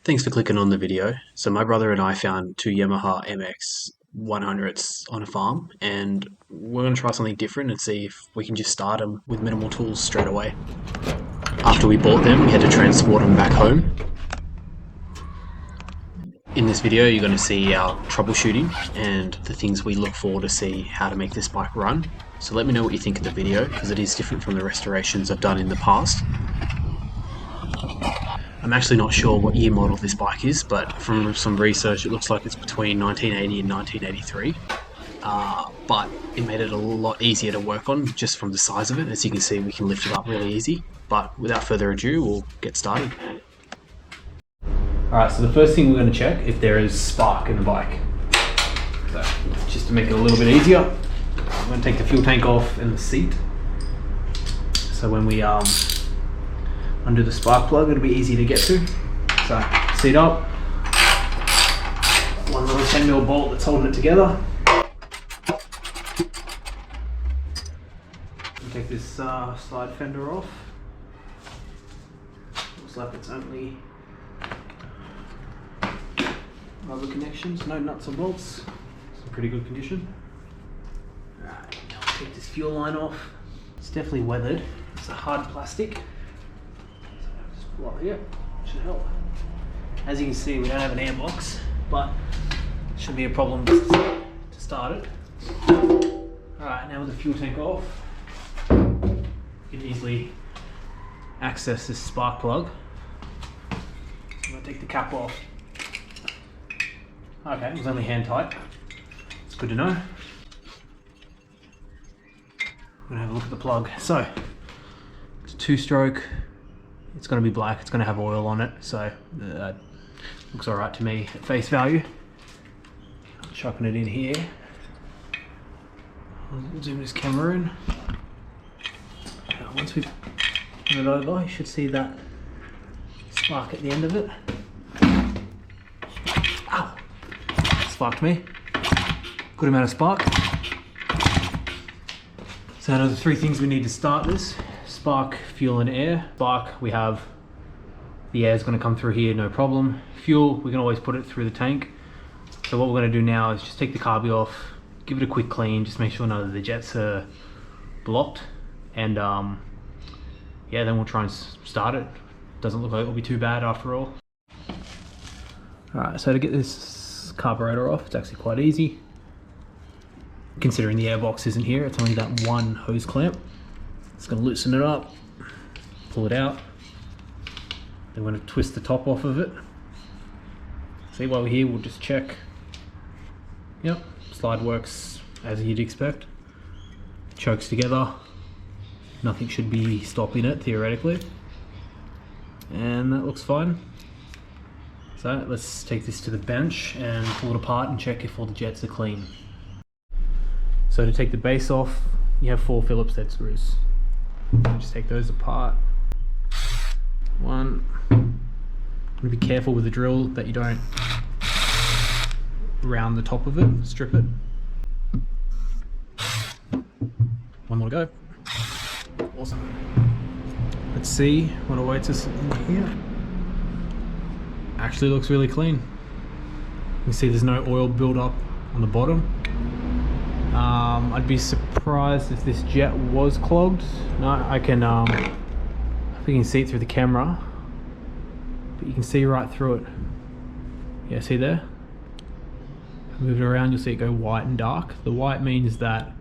Thanks for clicking on the video. So my brother and I found two Yamaha MX100s on a farm, and we're going to try something different and see if we can just start them with minimal tools straight away. After we bought them, we had to transport them back home. In this video, you're going to see our troubleshooting and the things we look for to see how to make this bike run. So let me know what you think of the video, because it is different from the restorations I've done in the past. I'm actually not sure what year model this bike is, but from some research it looks like it's between 1980 and 1983. But it made it a lot easier to work on just from the size of it. As you can see, we can lift it up really easy. But without further ado, we'll get started. Alright, so the first thing we're going to check if there is spark in the bike. So just to make it a little bit easier, I'm going to take the fuel tank off and the seat. So when we undo the spark plug, it'll be easy to get to. So seat up, one little 10mm bolt that's holding it together. Take this side fender off. Looks like it's only rubber connections, no nuts or bolts. It's in pretty good condition. Alright, now I'll take this fuel line off. It's definitely weathered. It's a hard plastic. Well, yeah, should help. As you can see, we don't have an airbox, but shouldn't be a problem to start it. Alright, now with the fuel tank off, you can easily access this spark plug. I'm going to take the cap off. Okay, it was only hand tight. It's good to know. I'm going to have a look at the plug. So, it's a 2-stroke. It's going to be black, it's going to have oil on it, so looks alright to me at face value. Chucking it in here. I'll zoom this camera in. Now, once we turn it over, you should see that spark at the end of it. Ow! Sparked me. Good amount of spark. So now the 3 things we need to start this. Spark, fuel and air. Spark, we have the air is going to come through here, no problem. Fuel, we can always put it through the tank. So what we're going to do now is just take the carby off, give it a quick clean, just make sure none of the jets are blocked, and yeah, then we'll try and start it. Doesn't look like it'll be too bad after all. Alright, so to get this carburetor off, it's actually quite easy. Considering the airbox isn't here, it's only that one hose clamp. It's going to loosen it up, pull it out, then we're going to twist the top off of it. See, while we're here, we'll just check. Yep, slide works as you'd expect. Chokes together, nothing should be stopping it theoretically, and that looks fine. So let's take this to the bench and pull it apart and check if all the jets are clean. So to take the base off, you have 4 Phillips head screws. Just take those apart. One. I'm going to be careful with the drill that you don't round the top of it, strip it. One more to go. Awesome. Let's see what awaits us in here. Actually looks really clean. You can see there's no oil build-up on the bottom. I'd be surprised if this jet was clogged. No, I can, I think you can see it through the camera, but you can see right through it. Yeah, see there? Move it around, you'll see it go white and dark. The white means that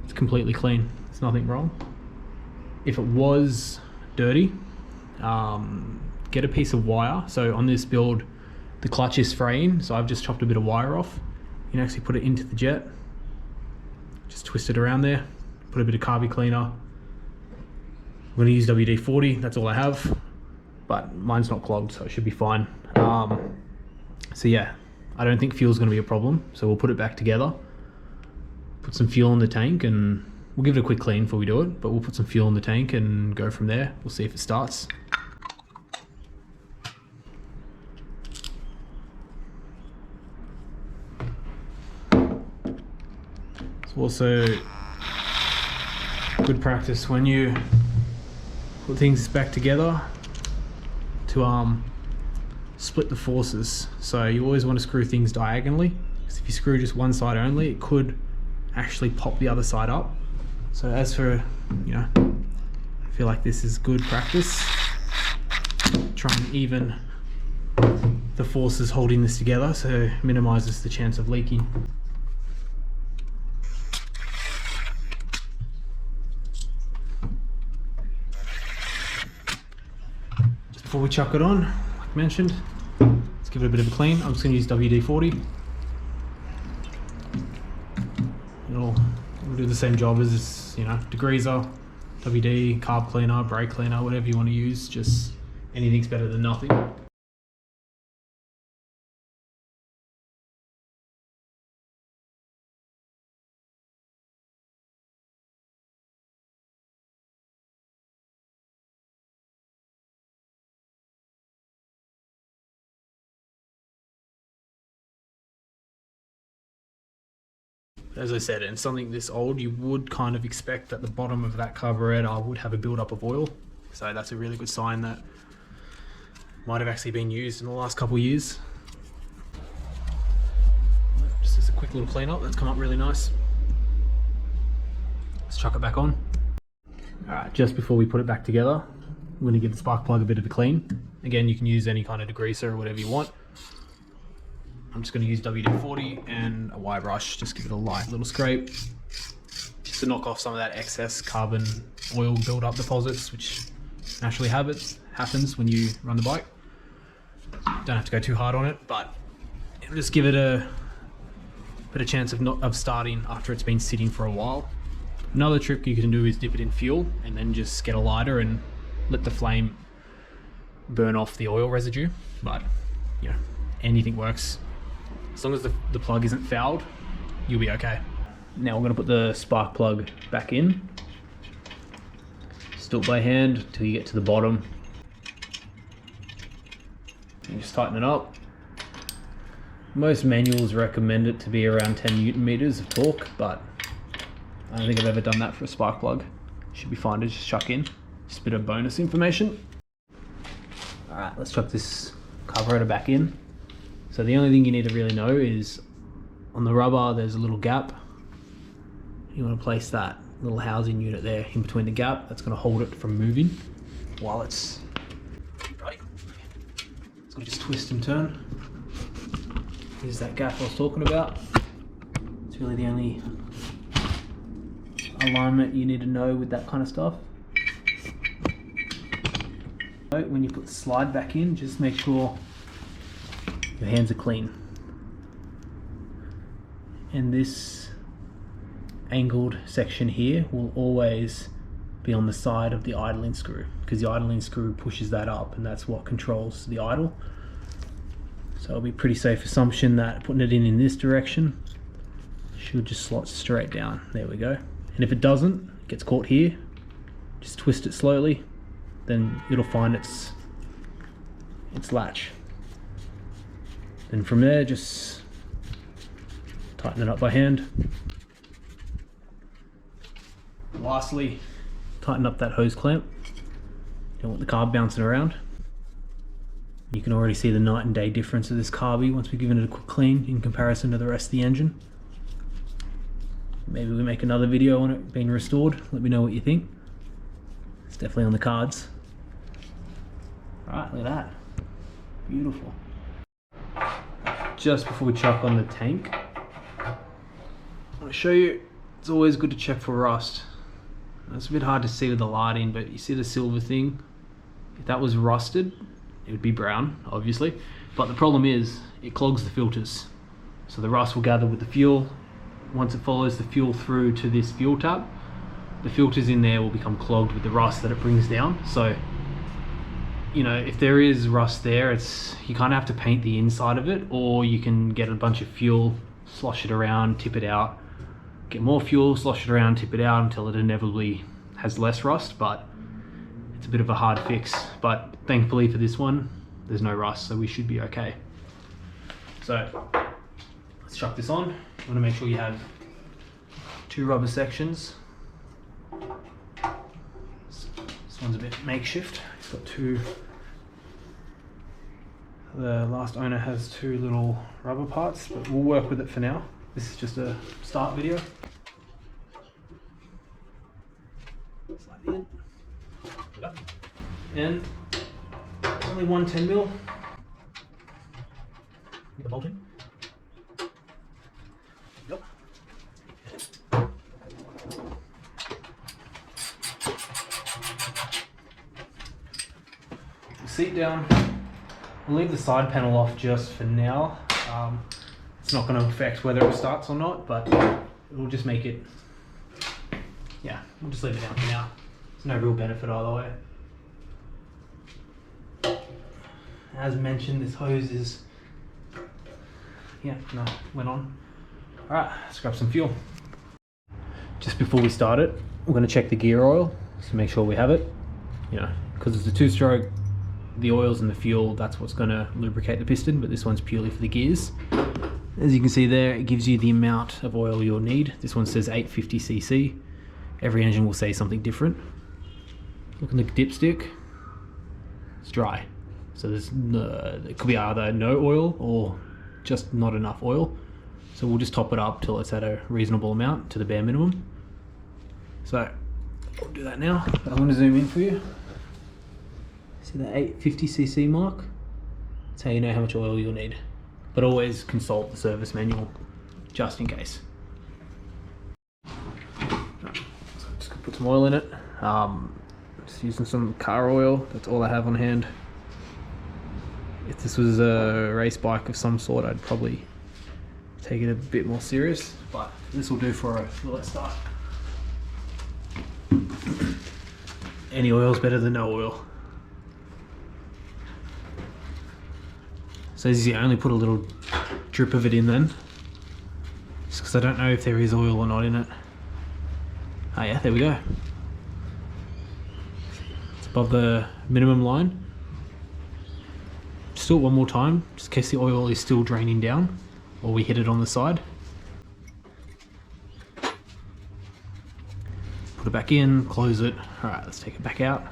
it's completely clean. There's nothing wrong. If it was dirty, get a piece of wire. So on this build, the clutch is fraying, so I've just chopped a bit of wire off. You can actually put it into the jet. Just twist it around there, put a bit of carby cleaner. I'm going to use WD-40, that's all I have, but mine's not clogged, so it should be fine. So yeah, I don't think fuel's going to be a problem, so we'll put it back together, put some fuel in the tank, and we'll give it a quick clean before we do it, but we'll put some fuel in the tank and go from there. We'll see if it starts. Also, good practice when you put things back together to split the forces. So you always want to screw things diagonally, because if you screw just one side only, it could actually pop the other side up. So as for, you know, I feel like this is good practice. Try and even the forces holding this together, so it minimizes the chance of leaking. Just before we chuck it on, like mentioned, let's give it a bit of a clean. I'm just going to use WD-40. It'll do the same job as this, you know, degreaser, WD, carb cleaner, brake cleaner, whatever you want to use. Just anything's better than nothing. As I said, in something this old, you would kind of expect that the bottom of that carburetor would have a build-up of oil. So that's a really good sign that might have actually been used in the last couple of years. Just as a quick little clean up, that's come up really nice. Let's chuck it back on. Alright, just before we put it back together, I'm going to give the spark plug a bit of a clean. Again, you can use any kind of degreaser or whatever you want. I'm just going to use WD-40 and a wire brush, just give it a light little scrape, just to knock off some of that excess carbon oil build-up deposits, which naturally happens when you run the bike. Don't have to go too hard on it, but it'll just give it a bit of chance of starting after it's been sitting for a while. Another trick you can do is dip it in fuel and then just get a lighter and let the flame burn off the oil residue. But you know, anything works. As long as the plug isn't fouled, you'll be okay. Now we're going to put the spark plug back in. Just do it by hand until you get to the bottom. And just tighten it up. Most manuals recommend it to be around 10 Newton meters of torque, but I don't think I've ever done that for a spark plug. Should be fine to just chuck in. Just a bit of bonus information. Alright, let's chuck this carburetor back in. So the only thing you need to really know is on the rubber there's a little gap. You want to place that little housing unit there in between the gap. That's going to hold it from moving while it's right. It's going to just twist and turn. Here's that gap I was talking about. It's really the only alignment you need to know with that kind of stuff. When you put the slide back in, just make sure your hands are clean. And this angled section here will always be on the side of the idling screw, because the idling screw pushes that up and that's what controls the idle. So it'll be a pretty safe assumption that putting it in this direction should just slot straight down. There we go. And if it doesn't, it gets caught here, just twist it slowly, then it'll find its latch. Then from there, just tighten it up by hand. Lastly, tighten up that hose clamp. You don't want the carb bouncing around. You can already see the night and day difference of this carby once we've given it a quick clean in comparison to the rest of the engine. Maybe we make another video on it being restored. Let me know what you think. It's definitely on the cards. Alright, look at that. Beautiful. Just before we chuck on the tank, I want to show you, it's always good to check for rust. It's a bit hard to see with the lighting, but you see the silver thing? If that was rusted, it would be brown, obviously. But the problem is, it clogs the filters. So the rust will gather with the fuel. Once it follows the fuel through to this fuel tap, the filters in there will become clogged with the rust that it brings down. So, you know, if there is rust there, you kind of have to paint the inside of it, or you can get a bunch of fuel, slosh it around, tip it out, get more fuel, slosh it around, tip it out until it inevitably has less rust. But it's a bit of a hard fix. But thankfully for this one, there's no rust, so we should be okay. So let's chuck this on. You want to make sure you have 2 rubber sections. This one's a bit makeshift. It's got 2 The last owner has 2 little rubber parts, but we'll work with it for now. This is just a start video. Slide it in. And only one 10mm. Get the bolt in. Yep. Seat down. We'll leave the side panel off just for now. It's not going to affect whether it starts or not, but it will just make it, yeah, we'll just leave it down for now. There's no real benefit either way. As mentioned, this hose is, went on. Alright, let's grab some fuel. Just before we start it, we're going to check the gear oil to make sure we have it. You know, because it's a 2-stroke, the oils and the fuel, that's what's going to lubricate the piston, but this one's purely for the gears. As you can see there, it gives you the amount of oil you'll need. This one says 850cc. Every engine will say something different. Look at the dipstick, it's dry. So there's it could be either no oil or just not enough oil. So we'll just top it up till it's at a reasonable amount, to the bare minimum. So I'll do that now, but I'm going to zoom in for you. See that 850cc mark? That's how you know how much oil you'll need. But always consult the service manual, just in case. So just gonna put some oil in it. Just using some car oil, that's all I have on hand. If this was a race bike of some sort, I'd probably take it a bit more serious, but this will do for a let's start. Any oil's better than no oil. So as you see, I only put a little drip of it in then, just because I don't know if there is oil or not in it. Oh yeah, there we go. It's above the minimum line. Just do it one more time, just in case the oil is still draining down, or we hit it on the side. Put it back in, close it. Alright, let's take it back out.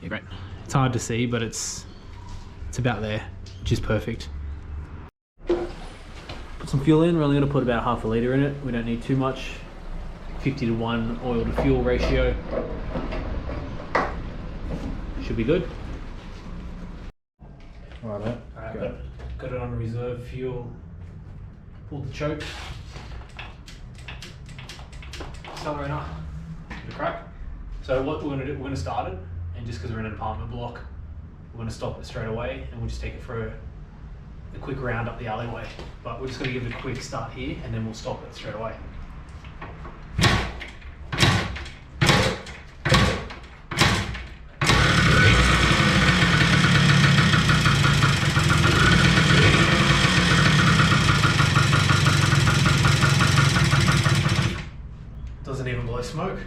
Yeah, great. It's hard to see, but it's about there, which is perfect. Put some fuel in. We're only going to put about half a litre in it. We don't need too much. 50:1 oil to fuel ratio. Should be good. Alright, got it on reserve fuel. Pull the choke. Accelerator. Give it a crack. So what we're going to do, we're going to start it. And just because we're in an apartment block, we're going to stop it straight away and we'll just take it for a quick round up the alleyway. But we're just going to give it a quick start here and then we'll stop it straight away. Doesn't even blow smoke.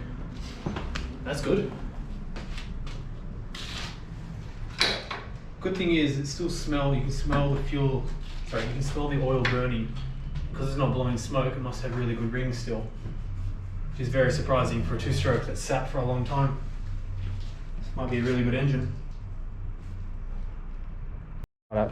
That's good. Good thing is it still smells, you can smell the fuel, sorry, you can smell the oil burning. Because it's not blowing smoke, it must have really good rings still. Which is very surprising for a 2-stroke that's sat for a long time. This might be a really good engine. Alright.